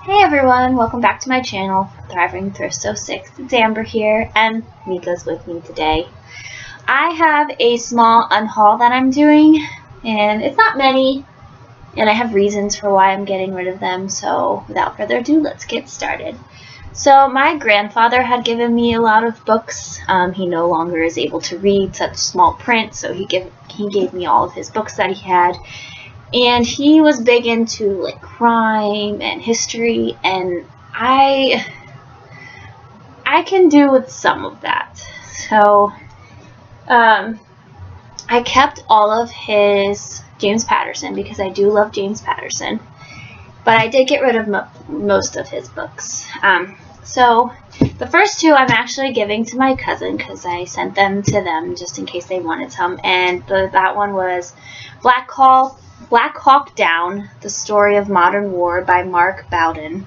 Hey everyone, welcome back to my channel, Thriving Thrift 06. It's Amber here, and Mika's with me today. I have a small unhaul that I'm doing, and it's not many, and I have reasons for why I'm getting rid of them, so without further ado, let's get started. So my grandfather had given me a lot of books. He no longer is able to read such small print, so he gave me all of his books that he had. And he was big into like crime and history, and I can do with some of that. So I kept all of his James Patterson because I do love James Patterson, but I did get rid of most of his books. So the first two I'm actually giving to my cousin because I sent them to them just in case they wanted some, and that one was Black Hawk Down, The Story of Modern War by Mark Bowden.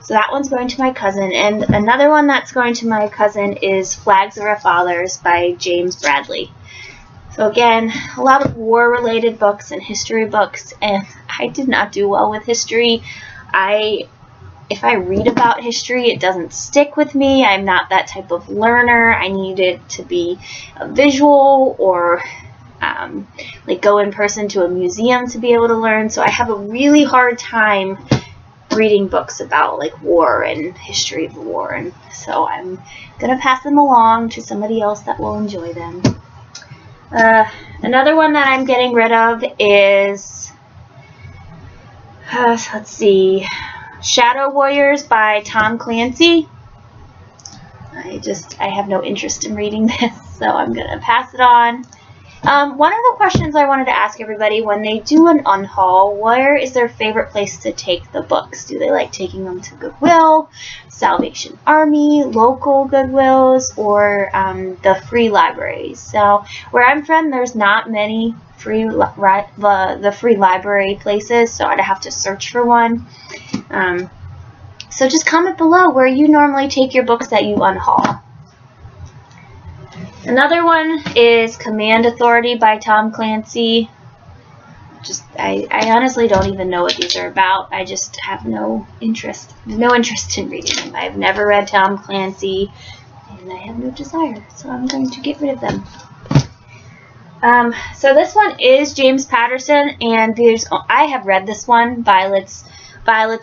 So that one's going to my cousin. And another one that's going to my cousin is Flags of Our Fathers by James Bradley. So again, a lot of war-related books and history books, and I did not do well with history. If I read about history, it doesn't stick with me. I'm not that type of learner. I need it to be a visual or like go in person to a museum to be able to learn. So I have a really hard time reading books about like war and history of the war, and so I'm gonna pass them along to somebody else that will enjoy them. Another one that I'm getting rid of is let's see, Shadow Warriors by Tom Clancy. I have no interest in reading this, so I'm gonna pass it on. One of the questions I wanted to ask everybody when they do an unhaul, where is their favorite place to take the books? Do they like taking them to Goodwill, Salvation Army, local Goodwills, or the free libraries? So where I'm from, there's not many the free library places, so I'd have to search for one. So just comment below where you normally take your books that you unhaul. Another one is Command Authority by Tom Clancy. I honestly don't even know what these are about. I just have no interest in reading them. I've never read Tom Clancy, and I have no desire, so I'm going to get rid of them. So this one is James Patterson, and I have read this one, Violets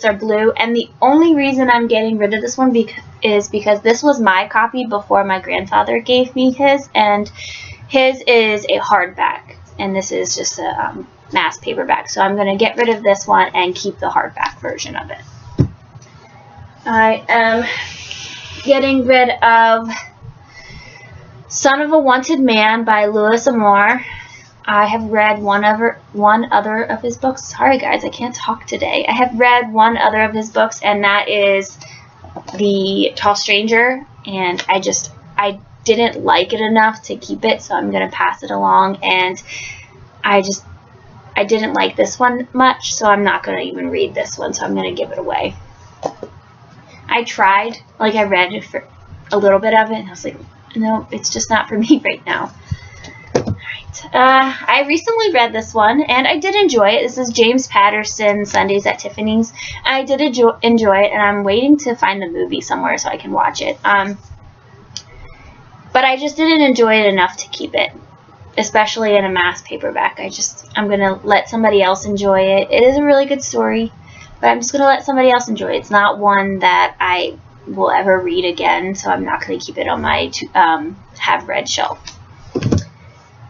Are Blue, and the only reason I'm getting rid of this one is because this was my copy before my grandfather gave me his, and his is a hardback, and this is just a mass paperback, so I'm going to get rid of this one and keep the hardback version of it. I am getting rid of Son of a Wanted Man by Louis Amour. I have read one other of his books. Sorry guys, I can't talk today. I have read one other of his books, and that is The Tall Stranger, and I didn't like it enough to keep it, so I'm going to pass it along, and I didn't like this one much, so I'm not going to even read this one, so I'm going to give it away. I tried, I read for a little bit of it, and I was like, no, it's just not for me right now. I recently read this one, and I did enjoy it. This is James Patterson, Sundays at Tiffany's. I did enjoy it, and I'm waiting to find the movie somewhere so I can watch it. But I just didn't enjoy it enough to keep it, especially in a mass paperback. I'm going to let somebody else enjoy it. It is a really good story, but I'm just going to let somebody else enjoy it. It's not one that I will ever read again, so I'm not going to keep it on my have-read shelf.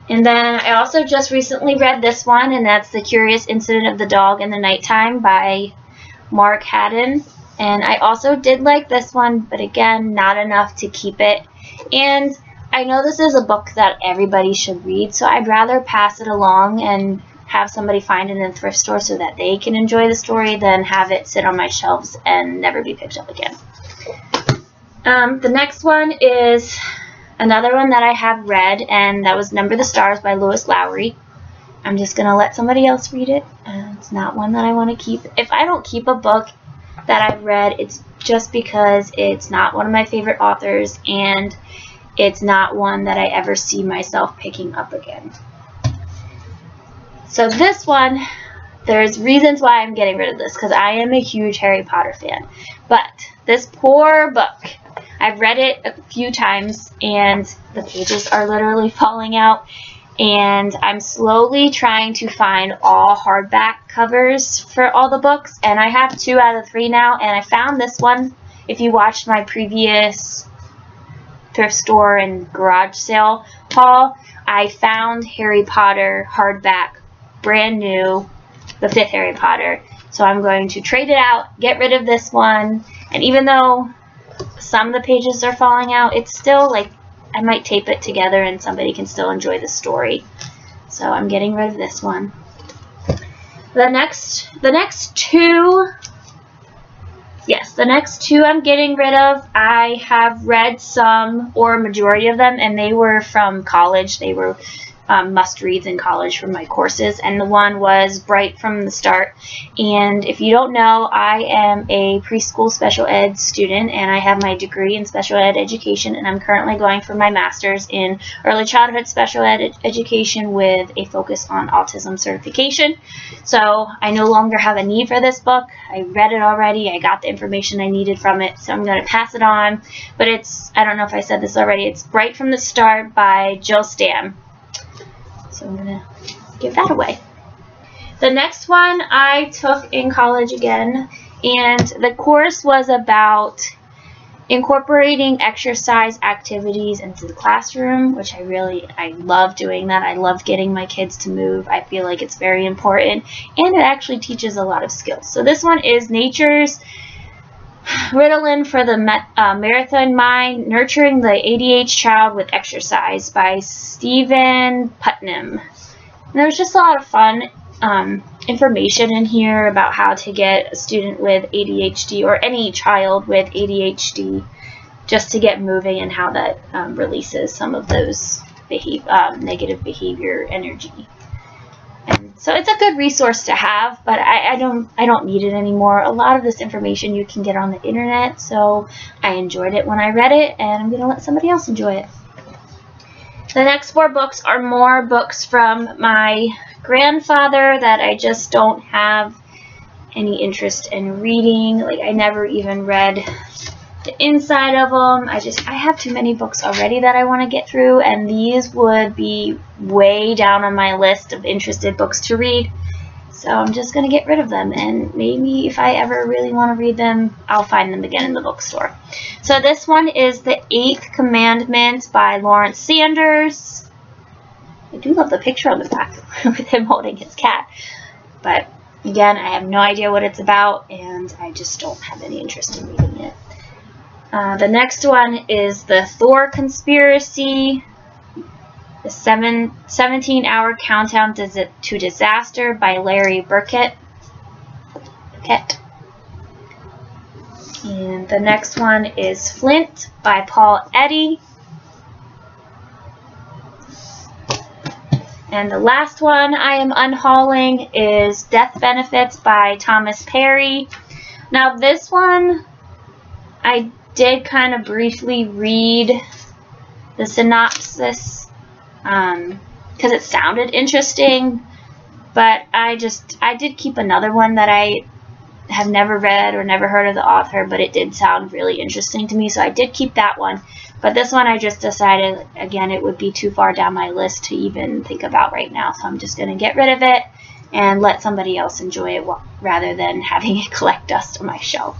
And then I also just recently read this one, and that's The Curious Incident of the Dog in the Nighttime by Mark Haddon. And I also did like this one, but again, not enough to keep it. And I know this is a book that everybody should read, so I'd rather pass it along and have somebody find it in a thrift store so that they can enjoy the story than have it sit on my shelves and never be picked up again. The next one is another one that I have read, and that was Number the Stars by Lois Lowry. I'm just going to let somebody else read it. It's not one that I want to keep. If I don't keep a book that I've read, it's just because it's not one of my favorite authors, and it's not one that I ever see myself picking up again. So this one there's reasons why I'm getting rid of this, because I am a huge Harry Potter fan. But this poor book, I've read it a few times, and the pages are literally falling out. And I'm slowly trying to find all hardback covers for all the books, and I have 2 out of 3 now, and I found this one. If you watched my previous thrift store and garage sale haul, I found Harry Potter hardback, brand new, the 5th Harry Potter. So I'm going to trade it out, get rid of this one, and even though some of the pages are falling out, it's still like, I might tape it together and somebody can still enjoy the story. So I'm getting rid of this one. The next two I'm getting rid of. I have read some or majority of them, and they were from college. They were must-reads in college from my courses, and the one was Bright from the Start. And if you don't know, I am a preschool special ed student, and I have my degree in special ed education, and I'm currently going for my master's in early childhood special ed education with a focus on autism certification. So I no longer have a need for this book. I read it already. I got the information I needed from it, so I'm going to pass it on. But I don't know if I said this already, it's Bright from the Start by Jill Stam. So I'm going to give that away. The next one I took in college again, and the course was about incorporating exercise activities into the classroom, which I love doing that. I love getting my kids to move. I feel like it's very important, and it actually teaches a lot of skills. So this one is Nature's Ritalin for the Marathon Mind, Nurturing the ADHD Child with Exercise by Stephen Putnam. And there was just a lot of fun information in here about how to get a student with ADHD or any child with ADHD just to get moving, and how that releases some of those negative behavior energy. And so it's a good resource to have, but I don't need it anymore. A lot of this information you can get on the internet, so I enjoyed it when I read it, and I'm going to let somebody else enjoy it. The next 4 books are more books from my grandfather that I just don't have any interest in reading. Like, I never even read the inside of them. I have too many books already that I want to get through, and these would be way down on my list of interested books to read. So I'm just going to get rid of them, and maybe if I ever really want to read them, I'll find them again in the bookstore. So this one is The 8th Commandment by Lawrence Sanders. I do love the picture on the back with him holding his cat. But again, I have no idea what it's about, and I just don't have any interest in reading it. The next one is The Thor Conspiracy, The 17-Hour Countdown to Disaster by Larry Burkett. And the next one is Flint by Paul Eddy. And the last one I am unhauling is Death Benefits by Thomas Perry. Now this one, I did kind of briefly read the synopsis because it sounded interesting, but I did keep another one that I have never read or never heard of the author, but it did sound really interesting to me, so I did keep that one. But this one I just decided, again, it would be too far down my list to even think about right now, so I'm just going to get rid of it and let somebody else enjoy it rather than having it collect dust on my shelf.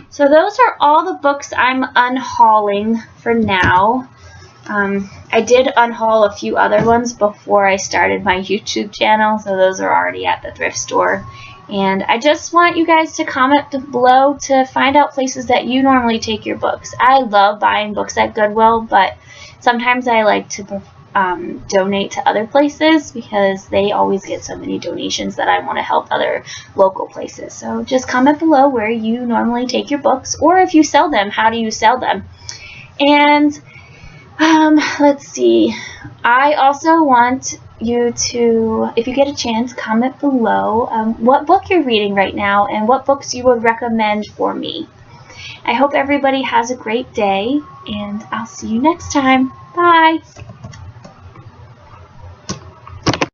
So those are all the books I'm unhauling for now. I did unhaul a few other ones before I started my YouTube channel, so those are already at the thrift store. And I just want you guys to comment below to find out places that you normally take your books. I love buying books at Goodwill, but sometimes I like to donate to other places because they always get so many donations that I want to help other local places. So just comment below where you normally take your books, or if you sell them, how do you sell them? And let's see. I also want you to, if you get a chance, comment below what book you're reading right now and what books you would recommend for me. I hope everybody has a great day, and I'll see you next time. Bye!